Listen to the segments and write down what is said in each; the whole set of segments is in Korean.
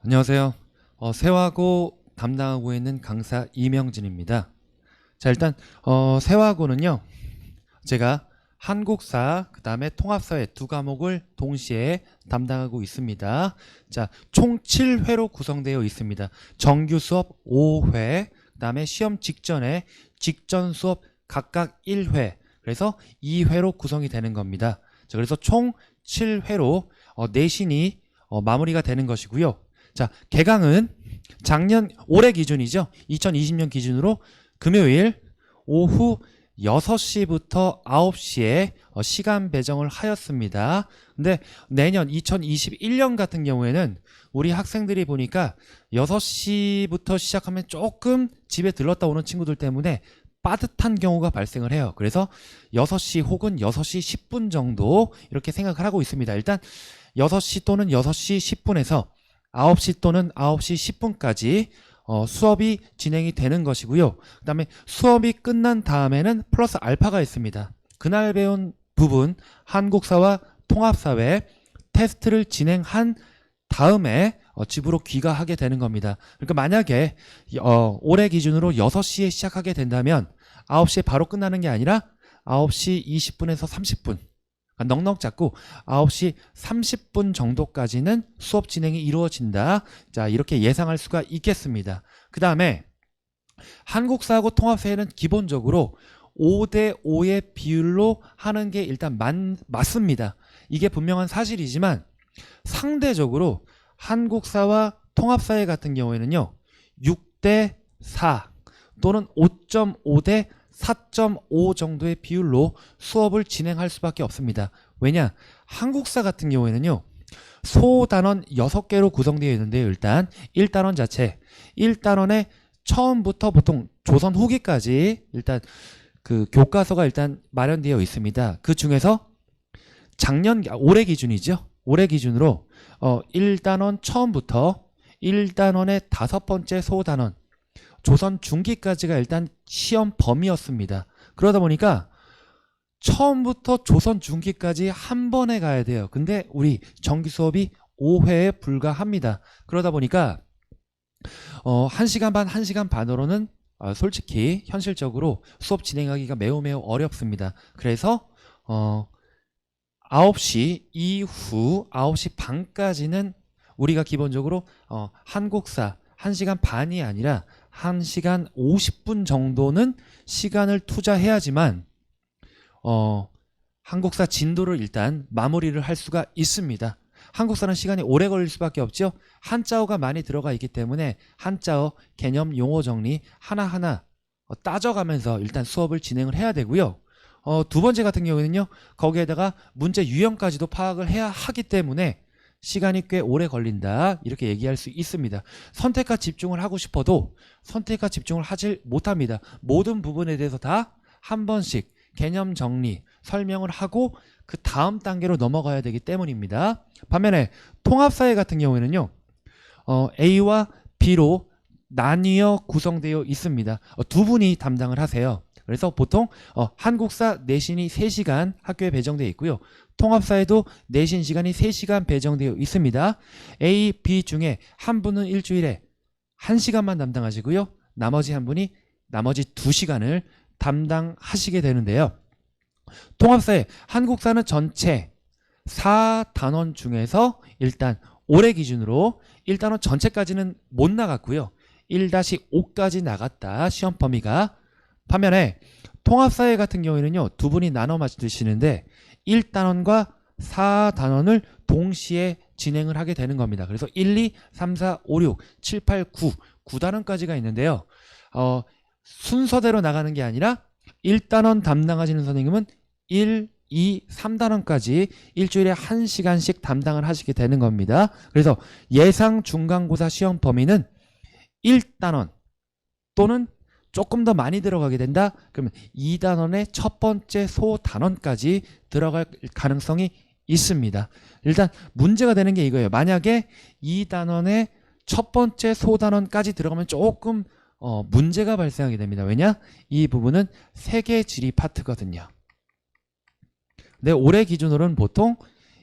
안녕하세요. 세화고 담당하고 있는 강사 이명진입니다. 자, 일단 세화고는요. 제가 한국사, 그 다음에 통합사회 두 과목을 동시에 담당하고 있습니다. 자, 총 7회로 구성되어 있습니다. 정규 수업 5회, 그 다음에 시험 직전에 직전 수업 각각 1회, 그래서 2회로 구성이 되는 겁니다. 자, 그래서 총 7회로 내신이 마무리가 되는 것이고요. 자, 개강은 올해 기준이죠. 2020년 기준으로 금요일 오후 6시부터 9시에 시간 배정을 하였습니다. 근데 내년 2021년 같은 경우에는 우리 학생들이 보니까 6시부터 시작하면 조금 집에 들렀다 오는 친구들 때문에 빠듯한 경우가 발생을 해요. 그래서 6시 혹은 6시 10분 정도 이렇게 생각을 하고 있습니다. 일단 6시 또는 6시 10분에서 9시 또는 9시 10분까지 수업이 진행이 되는 것이고요. 그 다음에 수업이 끝난 다음에는 플러스 알파가 있습니다. 그날 배운 부분 한국사와 통합사회 테스트를 진행한 다음에 집으로 귀가하게 되는 겁니다. 그러니까 만약에 올해 기준으로 6시에 시작하게 된다면 9시에 바로 끝나는 게 아니라 9시 20분에서 30분 넉넉 잡고 9시 30분 정도까지는 수업 진행이 이루어진다. 자, 이렇게 예상할 수가 있겠습니다. 그 다음에 한국사하고 통합사회는 기본적으로 5대 5의 비율로 하는 게 일단 맞습니다. 이게 분명한 사실이지만 상대적으로 한국사와 통합사회 같은 경우에는요 6대 4 또는 5.5대 4.5 정도의 비율로 수업을 진행할 수밖에 없습니다. 왜냐? 한국사 같은 경우에는요 소단원 6개로 구성되어 있는데요. 일단 1단원 자체 1단원에 처음부터 보통 조선 후기까지 일단 그 교과서가 일단 마련되어 있습니다. 그 중에서 올해 기준이죠. 올해 기준으로 1단원 처음부터 1단원의 5번째 소단원 조선 중기까지가 일단 시험 범위였습니다. 그러다 보니까 처음부터 조선 중기까지 한 번에 가야 돼요. 근데 우리 정규 수업이 5회에 불과합니다. 그러다 보니까 1시간 반, 1시간 반으로는 솔직히 현실적으로 수업 진행하기가 매우 어렵습니다. 그래서 9시 이후 9시 반까지는 우리가 기본적으로 한국사 1시간 반이 아니라 1시간 50분 정도는 시간을 투자해야지만 한국사 진도를 일단 마무리를 할 수가 있습니다. 한국사는 시간이 오래 걸릴 수밖에 없죠. 한자어가 많이 들어가 있기 때문에 한자어 개념 용어 정리 하나하나 따져가면서 일단 수업을 진행을 해야 되고요. 두 번째 같은 경우에는요 거기에다가 문제 유형까지도 파악을 해야 하기 때문에 시간이 꽤 오래 걸린다 이렇게 얘기할 수 있습니다. 선택과 집중을 하고 싶어도 선택과 집중을 하질 못합니다. 모든 부분에 대해서 다 한 번씩 개념 정리 설명을 하고 그 다음 단계로 넘어가야 되기 때문입니다. 반면에 통합사회 같은 경우에는요 A와 B로 나뉘어 구성되어 있습니다. 두 분이 담당을 하세요. 그래서 보통 한국사 내신이 3시간 학교에 배정되어 있고요. 통합사에도 내신 시간이 3시간 배정되어 있습니다. A, B 중에 한 분은 일주일에 1시간만 담당하시고요. 나머지 한 분이 나머지 2시간을 담당하시게 되는데요. 통합사에 한국사는 전체 4단원 중에서 일단 올해 기준으로 1단원 전체까지는 못 나갔고요. 1-5까지 나갔다. 시험 범위가. 반면에 통합사회 같은 경우에는요 두 분이 나눠 맞으시는데 1단원과 4단원을 동시에 진행을 하게 되는 겁니다. 그래서 1, 2, 3, 4, 5, 6, 7, 8, 9 9단원까지가 있는데요 순서대로 나가는 게 아니라 1단원 담당하시는 선생님은 1, 2, 3단원까지 일주일에 1시간씩 담당을 하시게 되는 겁니다. 그래서 예상 중간고사 시험 범위는 1단원 또는 조금 더 많이 들어가게 된다? 그러면 2단원의 첫 번째 소단원까지 들어갈 가능성이 있습니다. 일단 문제가 되는 게 이거예요. 만약에 2단원의 첫 번째 소단원까지 들어가면 조금 문제가 발생하게 됩니다. 왜냐? 이 부분은 세계지리 파트거든요. 근데 올해 기준으로는 보통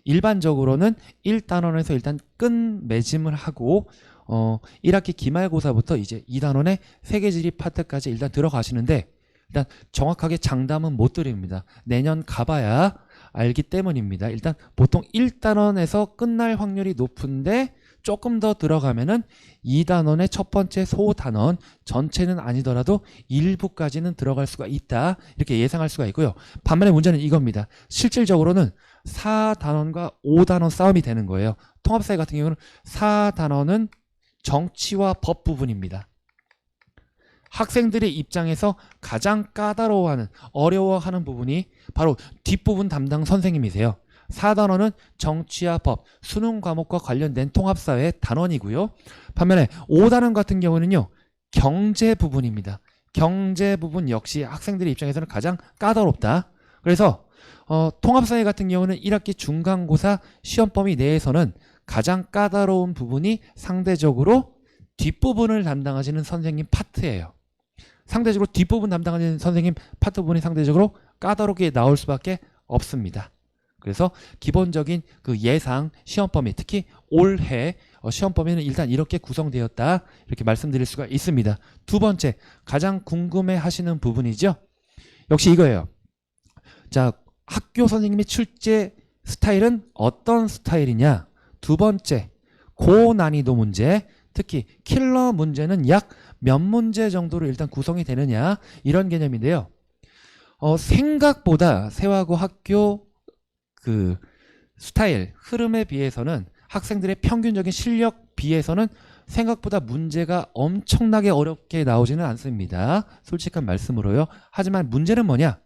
일반적으로는 1단원에서 일단 끝맺음을 하고 1학기 기말고사부터 이제 2단원의 세계지리 파트까지 일단 들어가시는데 일단 정확하게 장담은 못 드립니다. 내년 가봐야 알기 때문입니다. 일단 보통 1단원에서 끝날 확률이 높은데 조금 더 들어가면은 2단원의 첫 번째 소단원 전체는 아니더라도 일부까지는 들어갈 수가 있다. 이렇게 예상할 수가 있고요. 반면에 문제는 이겁니다. 실질적으로는 4단원과 5단원 싸움이 되는 거예요. 통합사회 같은 경우는 4단원은 정치와 법 부분입니다. 학생들의 입장에서 가장 까다로워하는, 어려워하는 부분이 바로 뒷부분 담당 선생님이세요. 4단원은 정치와 법, 수능 과목과 관련된 통합사회 단원이고요. 반면에 5단원 같은 경우는요, 경제 부분입니다. 경제 부분 역시 학생들의 입장에서는 가장 까다롭다. 그래서 통합사회 같은 경우는 1학기 중간고사 시험 범위 내에서는 가장 까다로운 부분이 상대적으로 뒷부분을 담당하시는 선생님 파트예요. 상대적으로 뒷부분 담당하는 선생님 파트 부분이 상대적으로 까다롭게 나올 수밖에 없습니다. 그래서 기본적인 그 예상 시험 범위, 특히 올해 시험 범위는 일단 이렇게 구성되었다, 이렇게 말씀드릴 수가 있습니다. 두 번째, 가장 궁금해 하시는 부분이죠. 역시 이거예요. 자, 학교 선생님이 출제 스타일은 어떤 스타일이냐. 두 번째, 고난이도 문제, 특히 킬러 문제는 약 몇 문제 정도로 일단 구성이 되느냐, 이런 개념인데요. 생각보다 세화고 학교 그 스타일, 흐름에 비해서는, 학생들의 평균적인 실력 비해서는 생각보다 문제가 엄청나게 어렵게 나오지는 않습니다. 솔직한 말씀으로요. 하지만 문제는 뭐냐?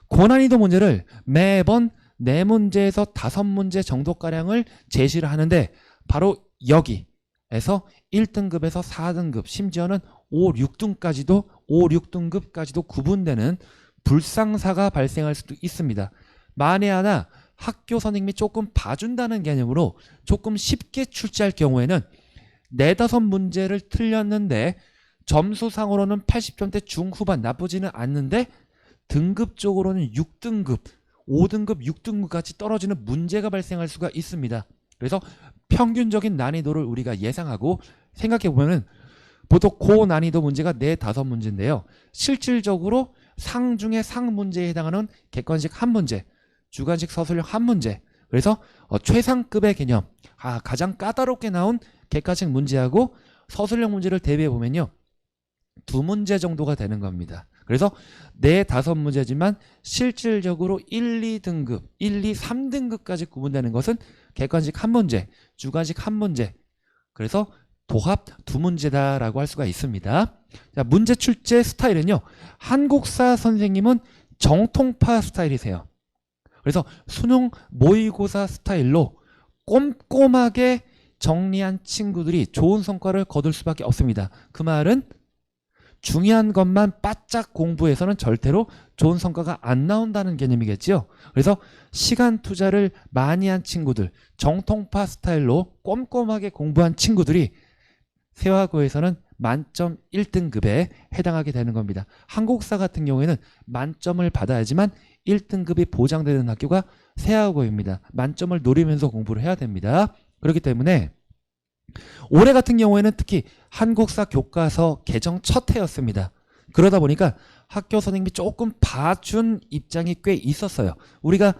고난이도 문제를 매번 4문제에서 5문제 정도가량을 제시를 하는데, 바로 여기에서 1등급에서 4등급, 심지어는 5, 6등급까지도 구분되는 불상사가 발생할 수도 있습니다. 만에 하나 학교 선생님이 조금 봐준다는 개념으로 조금 쉽게 출제할 경우에는 4, 5문제를 틀렸는데 점수상으로는 80점대 중후반, 나쁘지는 않는데 등급적으로는 6등급, 5등급, 6등급까지 떨어지는 문제가 발생할 수가 있습니다. 그래서 평균적인 난이도를 우리가 예상하고 생각해보면은 보통 고난이도 문제가 4, 5문제인데요. 실질적으로 상 중에 상 문제에 해당하는 객관식 1문제, 주관식 서술형 1문제, 그래서 최상급의 개념, 가장 까다롭게 나온 객관식 문제하고 서술형 문제를 대비해보면요, 2문제 정도가 되는 겁니다. 그래서 4, 5문제지만 실질적으로 1, 2등급, 1, 2, 3등급까지 구분되는 것은 객관식 1문제, 주관식 1문제, 그래서 도합 2문제다라고 할 수가 있습니다. 자, 문제 출제 스타일은요, 한국사 선생님은 정통파 스타일이세요. 그래서 수능 모의고사 스타일로 꼼꼼하게 정리한 친구들이 좋은 성과를 거둘 수밖에 없습니다. 그 말은 중요한 것만 바짝 공부해서는 절대로 좋은 성과가 안 나온다는 개념이겠죠. 그래서 시간 투자를 많이 한 친구들, 정통파 스타일로 꼼꼼하게 공부한 친구들이 세화고에서는 만점 1등급에 해당하게 되는 겁니다. 한국사 같은 경우에는 만점을 받아야지만 1등급이 보장되는 학교가 세화고입니다. 만점을 노리면서 공부를 해야 됩니다. 그렇기 때문에 올해 같은 경우에는 특히 한국사 교과서 개정 첫 해였습니다. 그러다 보니까 학교 선생님이 조금 봐준 입장이 꽤 있었어요. 우리가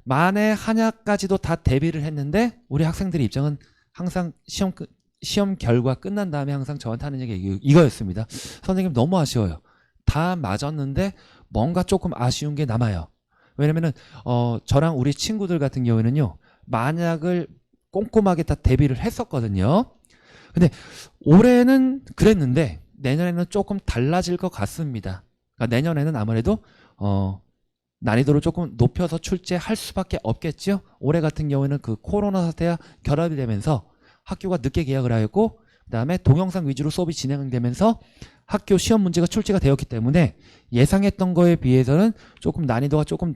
만에 하나까지도 다 대비를 했는데 우리 학생들의 입장은 항상 시험 결과 끝난 다음에 항상 저한테 하는 얘기 이거였습니다. 선생님 너무 아쉬워요. 다 맞았는데 뭔가 조금 아쉬운 게 남아요. 왜냐면은 저랑 우리 친구들 같은 경우에는요, 만약을 꼼꼼하게 다 대비를 했었거든요. 근데 올해는 그랬는데 내년에는 조금 달라질 것 같습니다. 그러니까 내년에는 아무래도 난이도를 조금 높여서 출제할 수밖에 없겠죠. 올해 같은 경우에는 그 코로나 사태와 결합이 되면서 학교가 늦게 개학을 하였고, 그 다음에 동영상 위주로 수업이 진행되면서 학교 시험 문제가 출제가 되었기 때문에 예상했던 거에 비해서는 조금 난이도가 조금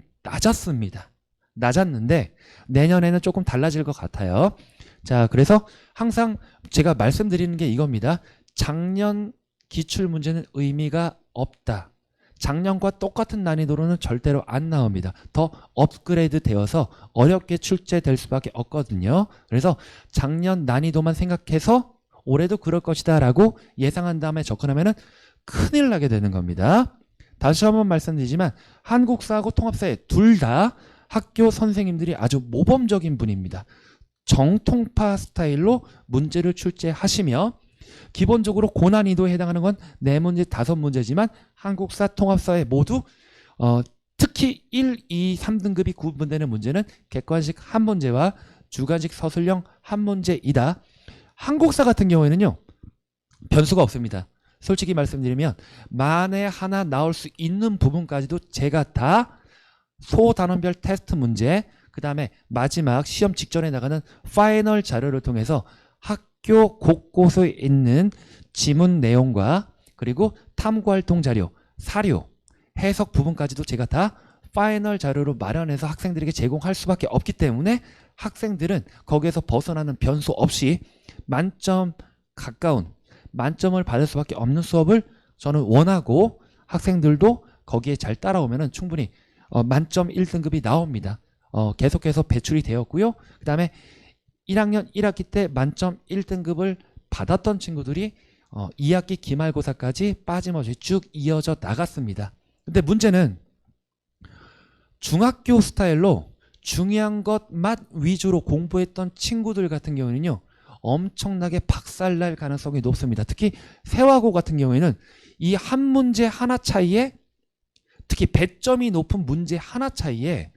낮았는데 내년에는 조금 달라질 것 같아요. 자, 그래서 항상 제가 말씀드리는 게 이겁니다. 작년 기출문제는 의미가 없다. 작년과 똑같은 난이도로는 절대로 안 나옵니다. 더 업그레이드 되어서 어렵게 출제될 수밖에 없거든요. 그래서 작년 난이도만 생각해서 올해도 그럴 것이다 라고 예상한 다음에 접근하면 큰일 나게 되는 겁니다. 다시 한번 말씀드리지만 한국사하고 통합사회 둘 다 학교 선생님들이 아주 모범적인 분입니다. 정통파 스타일로 문제를 출제하시며 기본적으로 고난이도에 해당하는 건 4문제, 5문제지만 한국사, 통합사회 모두 특히 1, 2, 3등급이 구분되는 문제는 객관식 한 문제와 주관식 서술형 한 문제이다. 한국사 같은 경우에는요. 변수가 없습니다. 솔직히 말씀드리면 만에 하나 나올 수 있는 부분까지도 제가 다 소단원별 테스트 문제, 그 다음에 마지막 시험 직전에 나가는 파이널 자료를 통해서 학교 곳곳에 있는 지문 내용과 그리고 탐구활동 자료, 사료, 해석 부분까지도 제가 다 파이널 자료로 마련해서 학생들에게 제공할 수밖에 없기 때문에 학생들은 거기에서 벗어나는 변수 없이 만점 가까운 만점을 받을 수밖에 없는 수업을 저는 원하고 학생들도 거기에 잘 따라오면 충분히 만점 1등급이 나옵니다. 계속해서 배출이 되었고요. 그 다음에 1학년 1학기 때 만점 1등급을 받았던 친구들이 2학기 기말고사까지 빠짐없이 쭉 이어져 나갔습니다. 근데 문제는 중학교 스타일로 중요한 것만 위주로 공부했던 친구들 같은 경우는요. 엄청나게 박살날 가능성이 높습니다. 특히 세화고 같은 경우에는 이 한 문제 하나 차이에 특히 배점이 높은 문제 하나 차이에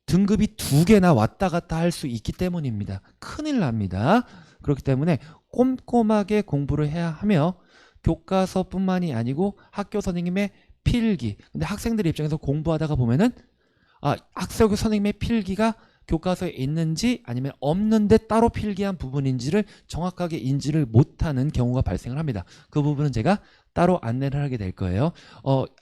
등급이 2개나 왔다 갔다 할 수 있기 때문입니다. 큰일 납니다. 그렇기 때문에 꼼꼼하게 공부를 해야 하며 교과서뿐만이 아니고 학교 선생님의 필기. 근데 학생들 입장에서 공부하다가 보면은 학교 선생님의 필기가 교과서에 있는지 아니면 없는데 따로 필기한 부분인지를 정확하게 인지를 못하는 경우가 발생을 합니다. 그 부분은 제가 따로 안내를 하게 될 거예요.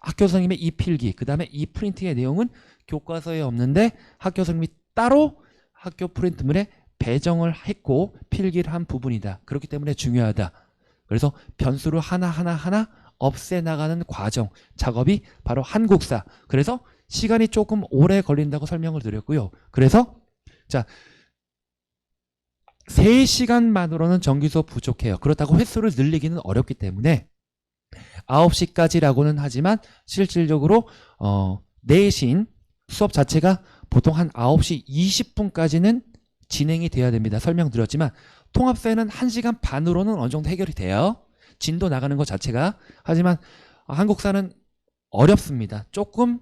학교 선생님의 이 필기, 그 다음에 이 프린트의 내용은 교과서에 없는데 학교 선생님이 따로 학교 프린트물에 배정을 했고 필기를 한 부분이다. 그렇기 때문에 중요하다. 그래서 변수를 하나하나 없애나가는 과정, 작업이 바로 한국사. 그래서 시간이 조금 오래 걸린다고 설명을 드렸고요. 그래서 자 3시간만으로는 정규 수업 부족해요. 그렇다고 횟수를 늘리기는 어렵기 때문에 9시까지라고는 하지만 실질적으로 내신 수업 자체가 보통 한 9시 20분까지는 진행이 돼야 됩니다. 설명드렸지만 통합사회는 1시간 반으로는 어느 정도 해결이 돼요. 진도 나가는 것 자체가. 하지만 한국사는 어렵습니다. 조금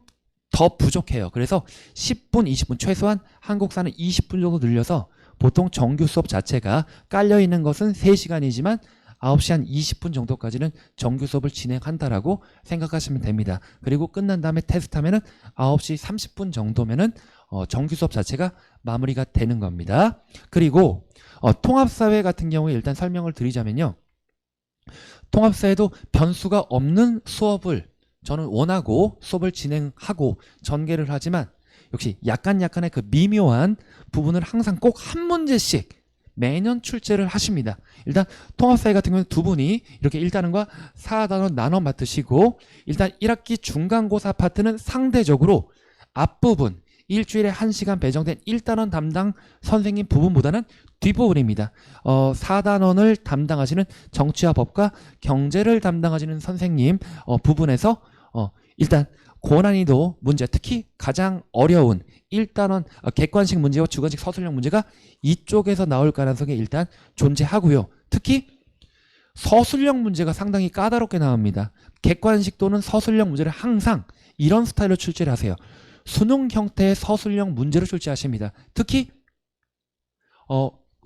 더 부족해요. 그래서 10분, 20분 최소한 한국사는 20분 정도 늘려서 보통 정규 수업 자체가 깔려있는 것은 3시간이지만 9시 한 20분 정도까지는 정규 수업을 진행한다라고 생각하시면 됩니다. 그리고 끝난 다음에 테스트하면은 9시 30분 정도면은 정규 수업 자체가 마무리가 되는 겁니다. 그리고 통합사회 같은 경우에 일단 설명을 드리자면요. 통합사회도 변수가 없는 수업을 저는 원하고 수업을 진행하고 전개를 하지만 역시 약간의 그 미묘한 부분을 항상 꼭 한 문제씩 매년 출제를 하십니다. 일단 통합사회 같은 경우는 두 분이 이렇게 1단원과 4단원 나눠 맡으시고 일단 1학기 중간고사 파트는 상대적으로 앞부분 일주일에 1시간 배정된 1단원 담당 선생님 부분보다는 뒷부분입니다. 4단원을 담당하시는 정치와 법과 경제를 담당하시는 선생님 부분에서 일단 고난이도 문제, 특히 가장 어려운 1단원 객관식 문제와 주관식 서술형 문제가 이쪽에서 나올 가능성이 일단 존재하고요. 특히 서술형 문제가 상당히 까다롭게 나옵니다. 객관식 또는 서술형 문제를 항상 이런 스타일로 출제를 하세요. 수능 형태의 서술형 문제를 출제하십니다. 특히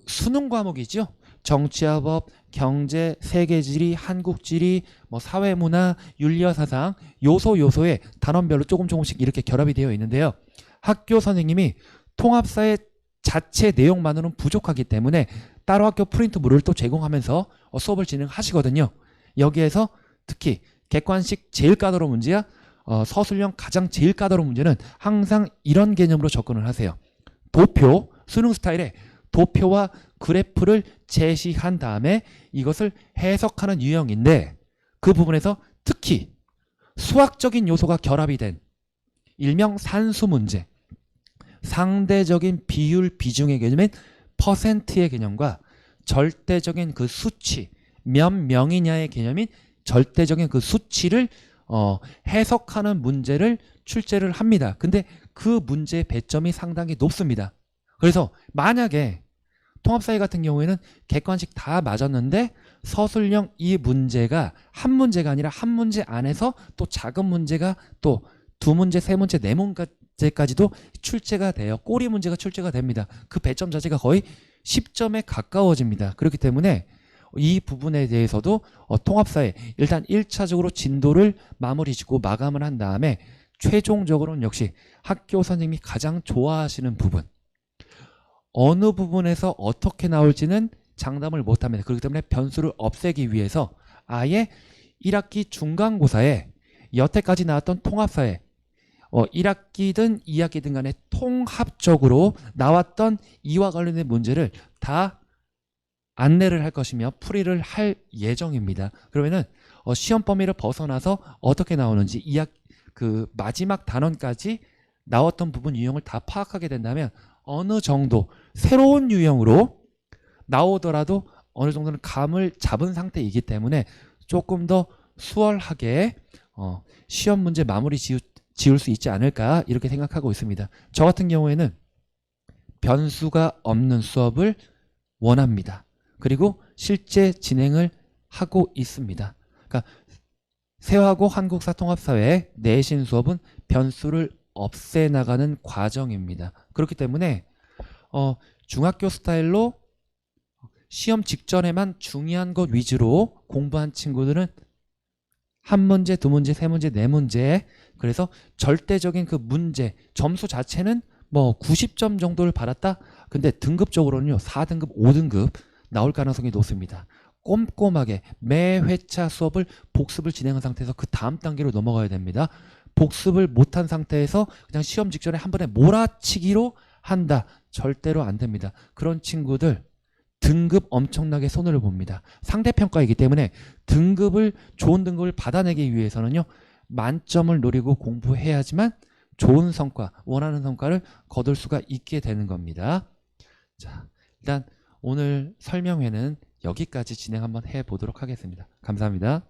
수능 과목이죠. 정치와 법, 경제, 세계지리, 한국지리, 사회문화, 윤리와 사상 요소에 단원별로 조금씩 이렇게 결합이 되어 있는데요. 학교 선생님이 통합사회 자체 내용만으로는 부족하기 때문에 따로 학교 프린트물을 또 제공하면서 수업을 진행하시거든요. 여기에서 특히 객관식 제일 까다로운 문제야 서술형 가장 제일 까다로운 문제는 항상 이런 개념으로 접근을 하세요. 도표, 수능 스타일의 도표와 그래프를 제시한 다음에 이것을 해석하는 유형인데 그 부분에서 특히 수학적인 요소가 결합이 된 일명 산수 문제, 상대적인 비율 비중의 개념인 퍼센트의 개념과 절대적인 그 수치, 몇 명이냐의 개념인 절대적인 그 수치를 해석하는 문제를 출제를 합니다. 근데 그 문제의 배점이 상당히 높습니다. 그래서 만약에 통합사회 같은 경우에는 객관식 다 맞았는데 서술형 이 문제가 한 문제가 아니라 한 문제 안에서 또 작은 문제가 또 두 문제, 세 문제, 네 문제까지도 출제가 돼요. 꼬리 문제가 출제가 됩니다. 그 배점 자체가 거의 10점에 가까워집니다. 그렇기 때문에 이 부분에 대해서도 통합사회 일단 1차적으로 진도를 마무리 짓고 마감을 한 다음에 최종적으로는 역시 학교 선생님이 가장 좋아하시는 부분, 어느 부분에서 어떻게 나올지는 장담을 못합니다. 그렇기 때문에 변수를 없애기 위해서 아예 1학기 중간고사에 여태까지 나왔던 통합사회 1학기든 2학기든 간에 통합적으로 나왔던 이와 관련된 문제를 다 안내를 할 것이며 풀이를 할 예정입니다. 그러면은 시험 범위를 벗어나서 어떻게 나오는지 그 마지막 단원까지 나왔던 부분 유형을 다 파악하게 된다면 어느 정도 새로운 유형으로 나오더라도 어느 정도는 감을 잡은 상태이기 때문에 조금 더 수월하게 시험 문제 마무리 지을 수 있지 않을까 이렇게 생각하고 있습니다. 저 같은 경우에는 변수가 없는 수업을 원합니다. 그리고 실제 진행을 하고 있습니다. 그러니까 세화고 한국사 통합사회 내신 수업은 변수를 없애나가는 과정입니다. 그렇기 때문에 중학교 스타일로 시험 직전에만 중요한 것 위주로 공부한 친구들은 한 문제, 두 문제, 세 문제, 네 문제, 그래서 절대적인 그 문제 점수 자체는 뭐 90점 정도를 받았다. 근데 등급적으로는요 4등급, 5등급 나올 가능성이 높습니다. 꼼꼼하게 매 회차 수업을 복습을 진행한 상태에서 그 다음 단계로 넘어가야 됩니다. 복습을 못한 상태에서 그냥 시험 직전에 한 번에 몰아치기로 한다. 절대로 안 됩니다. 그런 친구들 등급 엄청나게 손해를 봅니다. 상대평가이기 때문에 좋은 등급을 받아내기 위해서는요 만점을 노리고 공부해야지만 좋은 성과, 원하는 성과를 거둘 수가 있게 되는 겁니다. 자, 일단 오늘 설명회는 여기까지 진행 한번 해보도록 하겠습니다. 감사합니다.